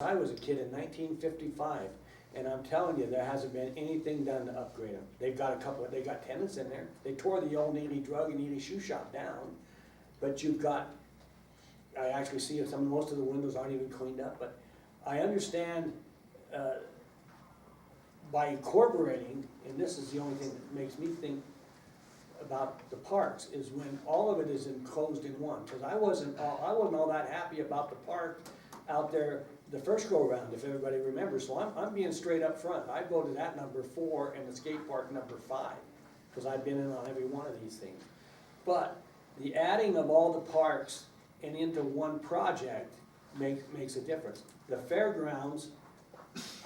I was a kid in 1955, and I'm telling you, there hasn't been anything done to upgrade them. They've got they got tenants in there. They tore the old Neely Drug and Neely Shoe Shop down, but you've got, I actually see most of the windows aren't even cleaned up, but I understand, by incorporating, and this is the only thing that makes me think about the parks, is when all of it is enclosed in one, because I wasn't all that happy about the park out there the first go around, if everybody remembers. So I'm being straight up front. I voted that number 4 and the skate park number 5, because I've been in on every one of these things. But the adding of all the parks and into one project makes a difference. The fairgrounds,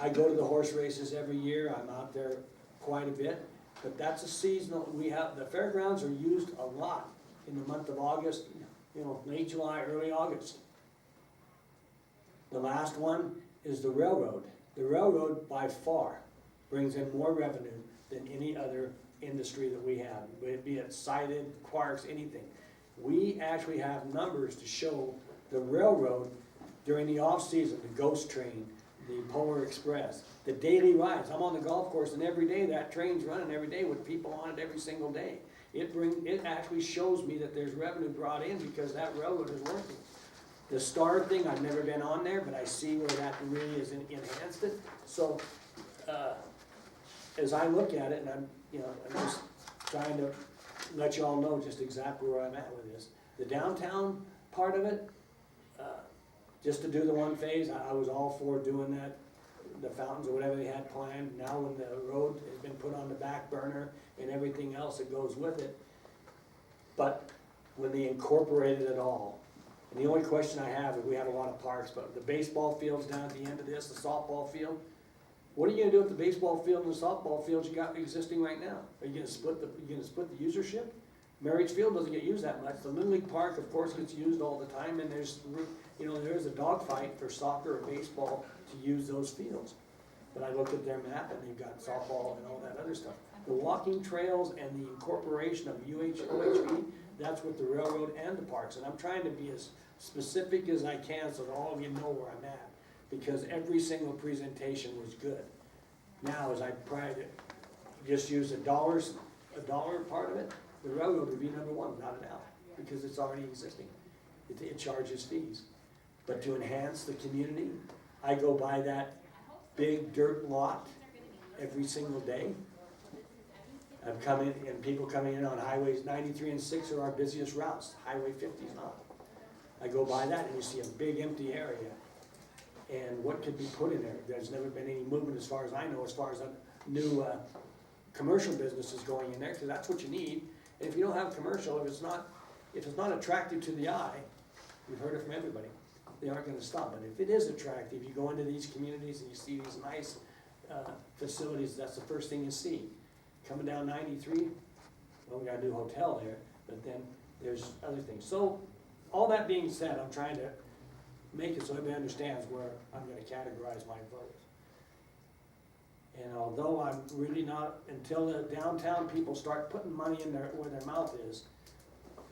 I go to the horse races every year. I'm out there quite a bit, but that's a seasonal. The fairgrounds are used a lot in the month of August, late July, early August. The last one is the railroad. The railroad by far brings in more revenue than any other industry that we have, be it sided, quarks, anything. We actually have numbers to show the railroad during the off-season, the Ghost Train, the Polar Express, the daily rides. I'm on the golf course, and every day that train's running every day with people on it every single day. It actually shows me that there's revenue brought in because that railroad is working. The Star thing, I've never been on there, but I see where that really has enhanced it. So, as I look at it, and I'm just trying to let you all know just exactly where I'm at with this. The downtown part of it, just to do the one phase, I was all for doing that, the fountains or whatever they had planned. Now when the road has been put on the back burner and everything else that goes with it, but when they incorporated it all, and the only question I have is, we have a lot of parks, but the baseball field's down at the end of this, the softball field. What are you gonna do with the baseball field and the softball fields you got existing right now? Are you gonna split the usership? Marriage Field doesn't get used that much. The Little League Park, of course, gets used all the time, and there's a dogfight for soccer or baseball to use those fields. But I looked at their map, and they've got softball and all that other stuff. The walking trails and the incorporation of OHV, that's with the railroad and the parks. And I'm trying to be as specific as I can so that all of you know where I'm at, because every single presentation was good. Now, as I try to just use a dollar part of it, the railroad would be number 1 without a doubt, because it's already existing. It charges fees. But to enhance the community, I go by that big dirt lot every single day. I've come in, and people coming in on highways 93 and 6 are our busiest routes. Highway 50 is not. I go by that and you see a big empty area. And what could be put in there? There's never been any movement, as far as I know, as far as a new commercial businesses going in there, because that's what you need. And if you don't have commercial, if it's not attractive to the eye, we've heard it from everybody, they aren't going to stop. But if it is attractive, you go into these communities and you see these nice facilities, that's the first thing you see. Coming down 93, well, we got a new hotel there, but then there's other things. So, all that being said, I'm trying to make it so everybody understands where I'm going to categorize my vote. And although I'm really not, until the downtown people start putting money in where their mouth is,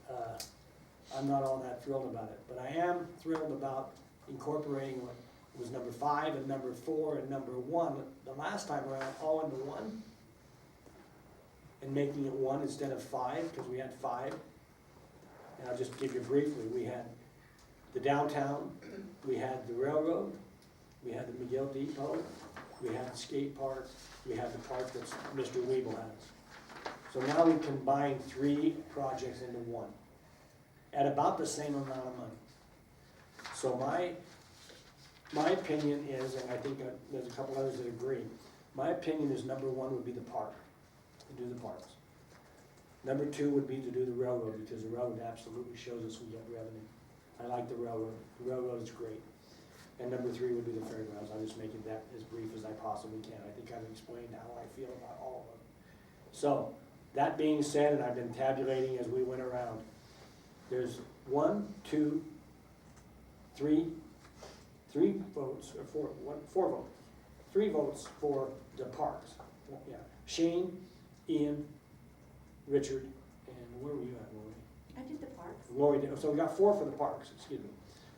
I'm not all that thrilled about it. But I am thrilled about incorporating what was number 5 and number 4 and number 1 the last time around, all into one, and making it 1 instead of 5, because we had 5. And I'll just give you briefly, we had the downtown, we had the railroad, we had the McGill Depot, we had the skate park, we had the park that Mr. Weeble has. So now we combine 3 projects into 1 at about the same amount of money. So my opinion is, and I think there's a couple others that agree, my opinion is number 1 would be the park, to do the parks. Number 2 would be to do the railroad, because the railroad absolutely shows us we get revenue. I like the railroad. The railroad is great. And number 3 would be the fairgrounds. I'm just making that as brief as I possibly can. I think I've explained how I feel about all of them. So, that being said, and I've been tabulating as we went around, there's 1, 2, 3 votes, or 4 votes. 3 votes for the parks. Yeah. Shane, Ian, Richard, and where were you at, Lori? I did the parks. Lori did. So we got 4 for the parks, excuse me.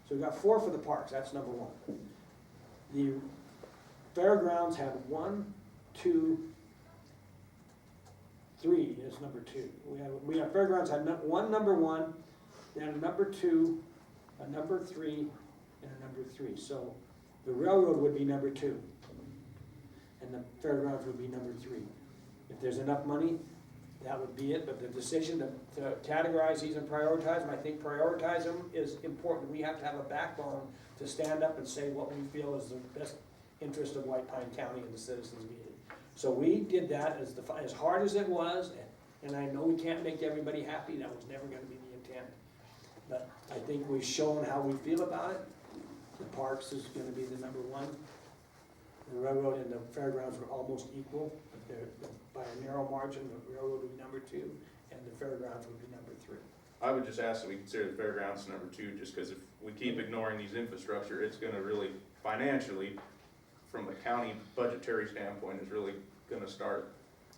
So we got 4 for the parks, that's number 1. The fairgrounds had 1, 2, 3 is number 2. We have fairgrounds had one number 1, then a number 2, a number 3, and a number 3. So the railroad would be number 2, and the fairgrounds would be number 3. If there's enough money, that would be it, but the decision to categorize these and prioritize them, I think prioritize them is important. We have to have a backbone to stand up and say what we feel is the best interest of White Pine County and the citizens meeting. So we did that as hard as it was, and I know we can't make everybody happy, that was never gonna be the intent. But I think we've shown how we feel about it. The parks is gonna be the number 1. The railroad and the fairgrounds were almost equal. By a narrow margin, the railroad would be number 2, and the fairgrounds would be number 3. I would just ask that we consider the fairgrounds number 2, just because if we keep ignoring these infrastructure, it's gonna really, financially, from a county budgetary standpoint, is really gonna start,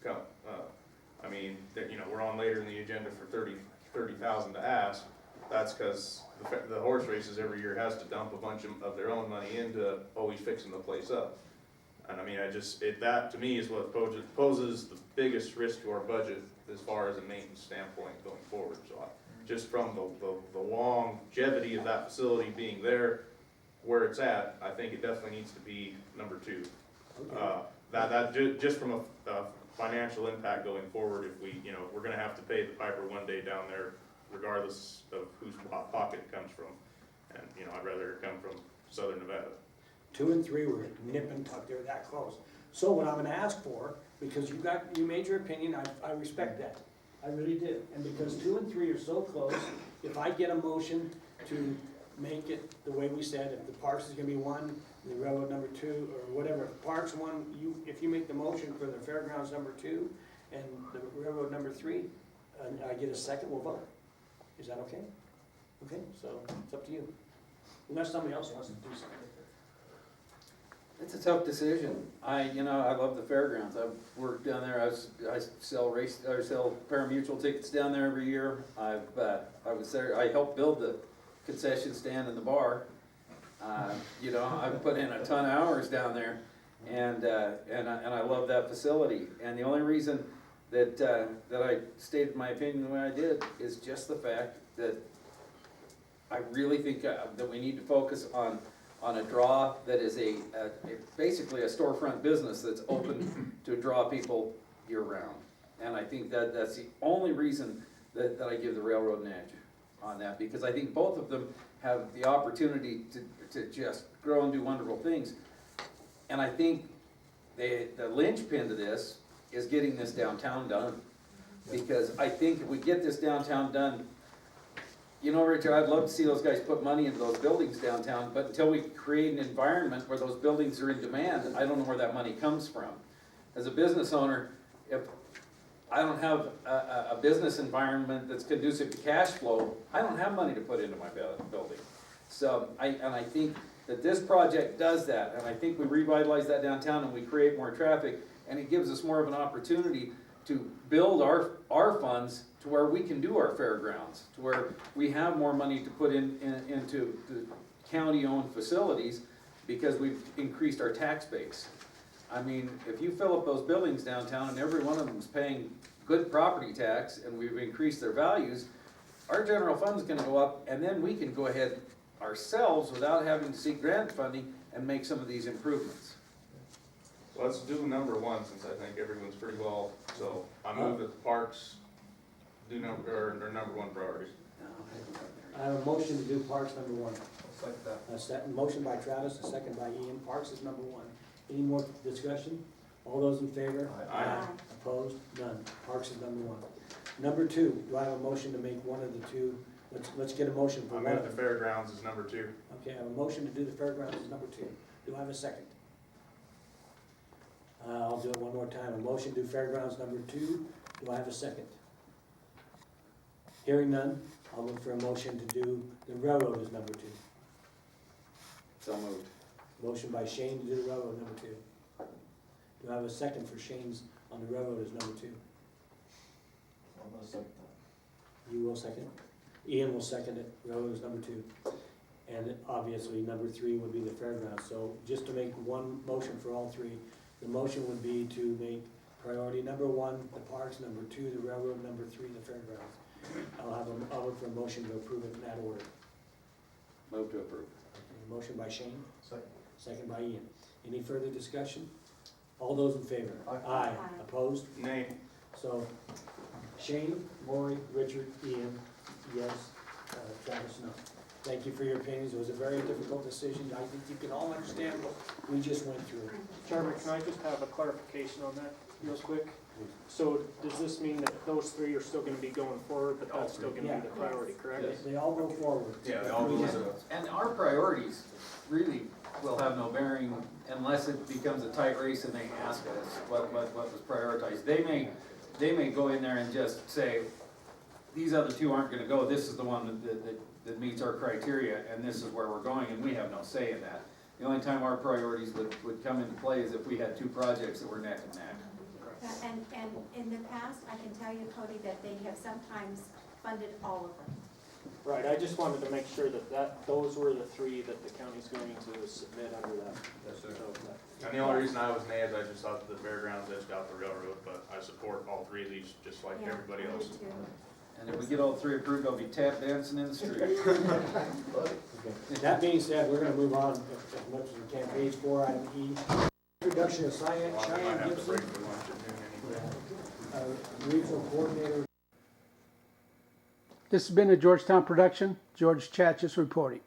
I mean, you know, we're on later in the agenda for 30,000 to ask. That's because the horse races every year has to dump a bunch of their own money into always fixing the place up. And I mean, that to me is what poses the biggest risk to our budget as far as a maintenance standpoint going forward. So just from the longevity of that facility being there, where it's at, I think it definitely needs to be number 2. Okay. Just from a financial impact going forward, if we, you know, we're gonna have to pay the piper one day down there, regardless of whose pocket it comes from. And, you know, I'd rather it come from Southern Nevada. 2 and 3 were nip and tuck, they're that close. So what I'm gonna ask for, because you made your opinion, I respect that, I really did. And because 2 and 3 are so close, if I get a motion to make it the way we said, if the parks is gonna be 1, the railroad number 2, or whatever, if parks 1, if you make the motion for the fairgrounds number 2, and the railroad number 3, and I get a second, we'll vote. Is that okay? Okay, so it's up to you. Unless somebody else wants to do something. It's a tough decision. I love the fairgrounds. I've worked down there. I sell pari-mutuel tickets down there every year. I was there. I helped build the concession stand and the bar. I've put in a ton of hours down there, and I love that facility. And the only reason that I stated my opinion the way I did is just the fact that I really think that we need to focus on a draw that is basically a storefront business that's open to draw people year-round. And I think that's the only reason that I give the railroad an edge on that, because I think both of them have the opportunity to just grow and do wonderful things. And I think the linchpin to this is getting this downtown done. Because I think if we get this downtown done, you know, Richard, I'd love to see those guys put money into those buildings downtown, but until we create an environment where those buildings are in demand, I don't know where that money comes from. As a business owner, if I don't have a business environment that's conducive to cash flow, I don't have money to put into my building. So, I think that this project does that, and I think we revitalize that downtown and we create more traffic, and it gives us more of an opportunity to build our funds to where we can do our fairgrounds, to where we have more money to put into the county-owned facilities, because we've increased our tax base. I mean, if you fill up those buildings downtown and every one of them is paying good property tax and we've increased their values, our general fund's gonna go up, and then we can go ahead ourselves without having to seek grant funding and make some of these improvements. Let's do number 1, since I think everyone's pretty well, so I move that the parks do number 1 priorities. I have a motion to do parks number 1. A second, motion by Travis, a second by Ian. Parks is number 1. Any more discussion? All those in favor? Aye. Opposed? None. Parks is number 1. Number 2, do I have a motion to make one of the two? Let's get a motion for I one. move the fairgrounds is number 2. Okay, I have a motion to do the fairgrounds as number 2. Do I have a second? I'll do it one more time. A motion to do fairgrounds number 2. Do I have a second? Hearing none, I'll look for a motion to do the railroad as number 2. So moved. Motion by Shane to do the railroad number 2. Do I have a second for Shane's on the railroad as number 2? I'm gonna second You will second? Ian will second it. Railroad is number 2. And obviously, number 3 would be the fairgrounds. So just to make one motion for all 3, the motion would be to make priority number 1, the parks, number 2, the railroad, number 3, the fairgrounds. I'll look for a motion to approve it in that order. Move to approve. Okay, motion by Shane, Second. second by Ian. Any further discussion? All those in favor? Aye. Aye. Opposed? Nay. So Shane, Maury, Richard, Ian, yes, Travis, no. Thank you for your opinions. It was a very difficult decision. I think you can all understand what we just went through. Chairman, can I just have a clarification on that real quick? So does this mean that those 3 are still gonna be going forward, but that's still gonna be the priority, correct? Yes. They all go forward. Yeah, they all go And- to- And our priorities really will have no bearing unless it becomes a tight race and they ask us what was prioritized. They may go in there and just say, these other 2 aren't gonna go, this is the one that meets our criteria, and this is where we're going, and we have no say in that. The only time our priorities would come into play is if we had 2 projects that were neck and neck. And in the past, I can tell you, Cody, that they have sometimes funded all of them. Right, I just wanted to make sure that those were the 3 that the county's going to submit under that. Yes, sir. So, And the only reason I was nay is I just thought the fairgrounds edged out the railroad, but I support all 3 of these, just like Yeah, everybody I do else. too. And if we get all 3 approved, I'll be tap dancing in the street. Okay. That being said, we're gonna move on as much as we can. Page 4, item E. Introduction of Well, I might Cheyenne have to Gibson, break for lunch at noon anyway. regional coordinator. This has been a Georgetown production. George Chachis reporting.